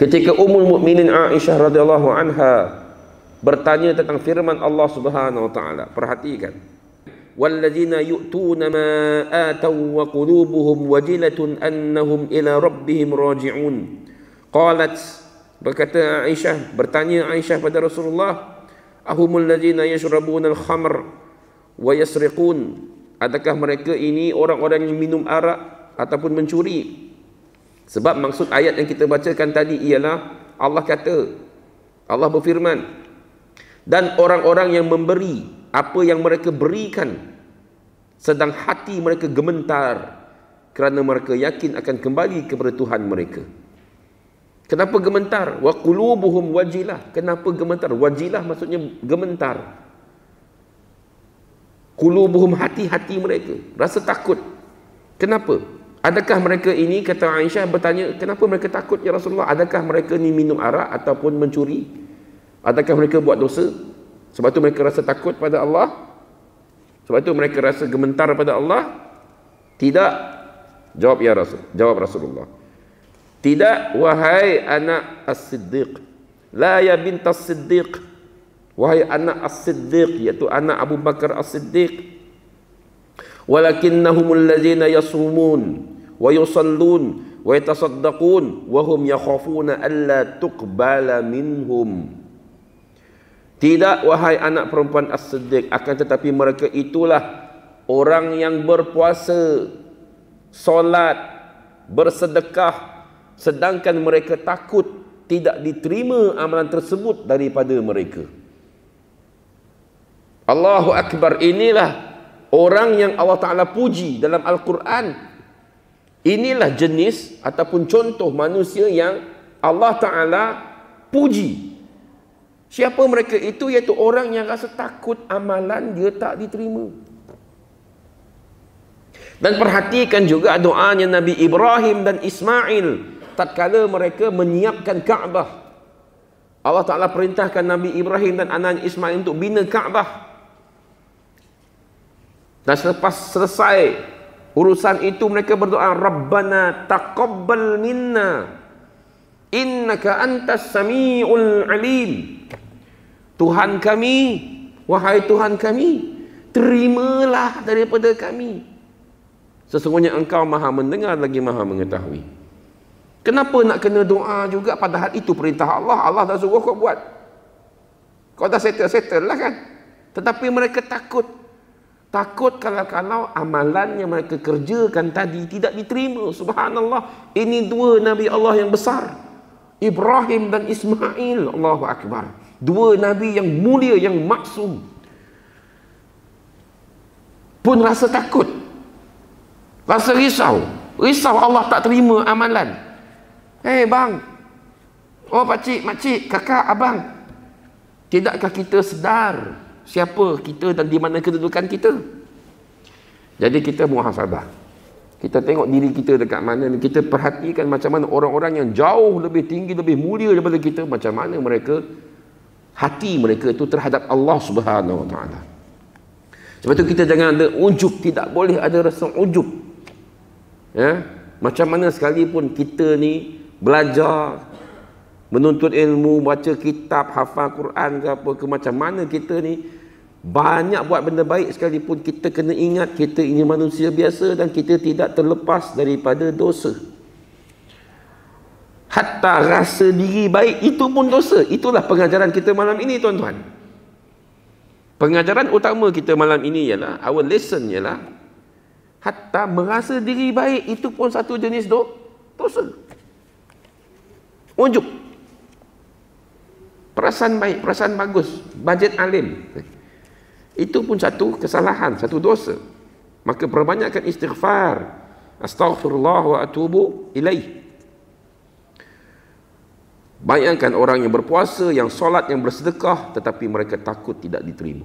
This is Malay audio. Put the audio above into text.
Ketika Ummul Mukminin Aisyah radhiyallahu anha bertanya tentang firman Allah Subhanahu wa taala, perhatikan. Walladzina yu'tuna ma ataw wa qulubuhum wajilatun annahum ila rabbihim raji'un. Qalat, berkata Aisyah, bertanya Aisyah pada Rasulullah, ahumul ladzina yashrabuna al-khamr wa yasriqun. Adakah mereka ini orang-orang yang minum arak ataupun mencuri? Sebab maksud ayat yang kita bacakan tadi ialah Allah kata, Allah berfirman, dan orang-orang yang memberi apa yang mereka berikan, sedang hati mereka gemetar kerana mereka yakin akan kembali kepada Tuhan mereka. Kenapa gemetar? Wa qulubuhum wajilah. Kenapa gemetar? Wajilah maksudnya gemetar. Qulubuhum, hati-hati mereka rasa takut. Kenapa? Adakah mereka ini, kata Aisyah bertanya, kenapa mereka takut ya Rasulullah? Adakah mereka ni minum arak ataupun mencuri? Adakah mereka buat dosa? Sebab tu mereka rasa takut pada Allah? Sebab tu mereka rasa gemetar pada Allah? Tidak. Jawab ya Rasul. Jawab Rasulullah, tidak, wahai anak As-Siddiq. La ya bint As-Siddiq. Wahai anak As-Siddiq, iaitu anak Abu Bakar As-Siddiq. Walakinnahumul ladzina yasumun wa yusallun wa yatasaddaqun wa hum yakhafuna alla tuqbala minhum. Tidak, wahai anak perempuan As-Siddiq, akan tetapi mereka itulah orang yang berpuasa, solat, bersedekah, sedangkan mereka takut tidak diterima amalan tersebut daripada mereka. Allahu Akbar. Inilah orang yang Allah Ta'ala puji dalam Al-Quran. Inilah jenis ataupun contoh manusia yang Allah Ta'ala puji. Siapa mereka itu? Iaitu orang yang rasa takut amalan dia tak diterima. Dan perhatikan juga doanya Nabi Ibrahim dan Ismail tatkala mereka menyiapkan Kaabah. Allah Ta'ala perintahkan Nabi Ibrahim dan anak Ismail untuk bina Kaabah. Dan selepas selesai urusan itu, mereka berdoa, Rabbana taqabbal minna innaka antas sami'ul alim. Tuhan kami, wahai Tuhan kami, terimalah daripada kami. Sesungguhnya engkau maha mendengar lagi maha mengetahui. Kenapa nak kena doa juga, padahal itu perintah Allah. Allah dah suruh kau buat. Kau dah settle lah kan. Tetapi mereka takut. Takut kalau amalan yang mereka kerjakan tadi tidak diterima. Subhanallah. Ini dua Nabi Allah yang besar, Ibrahim dan Ismail. Allahu Akbar. Dua Nabi yang mulia, yang maksum, pun rasa takut, rasa risau. Risau Allah tak terima amalan. Hei bang, oh pakcik, makcik, kakak, abang, tidakkah kita sedar siapa kita dan di mana kedudukan kita? Jadi kita muhasabah. Kita tengok diri kita dekat mana, kita perhatikan macam mana orang-orang yang jauh lebih tinggi, lebih mulia daripada kita, macam mana mereka, hati mereka itu terhadap Allah Subhanahu wa taala. Sebab tu kita jangan ada ujub, tidak boleh ada rasa ujub. Ya, macam mana sekalipun kita ni belajar, menuntut ilmu, baca kitab, hafal Quran ke apa ke, macam mana kita ni banyak buat benda baik sekalipun, kita kena ingat kita ini manusia biasa dan kita tidak terlepas daripada dosa. Hatta rasa diri baik itu pun dosa. Itulah pengajaran kita malam ini, tuan-tuan. Pengajaran utama kita malam ini ialah, our lesson ialah, hatta merasa diri baik itu pun satu jenis dosa. Ujub. Perasaan baik, perasaan bagus, bajet alim, itu pun satu kesalahan, satu dosa. Maka perbanyakkan istighfar. Astaghfirullah wa atubu ilaih. Bayangkan orang yang berpuasa, yang solat, yang bersedekah, tetapi mereka takut tidak diterima.